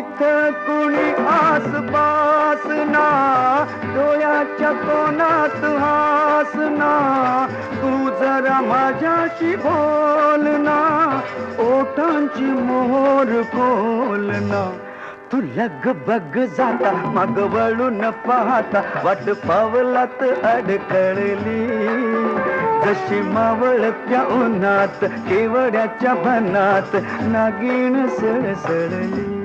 इथं कुणी आसपास ना, डोळ्याच्या कोणात हास ना, तू जरा माझ्याशी बोल ना, ओठांची मोहर खोल ना. तू लगबग जाता मग वळून पाहता, वाट पावलात अडकळली, जशी मावळत्या उन्हात केवड्याच्या बनात नागिण सळसळली.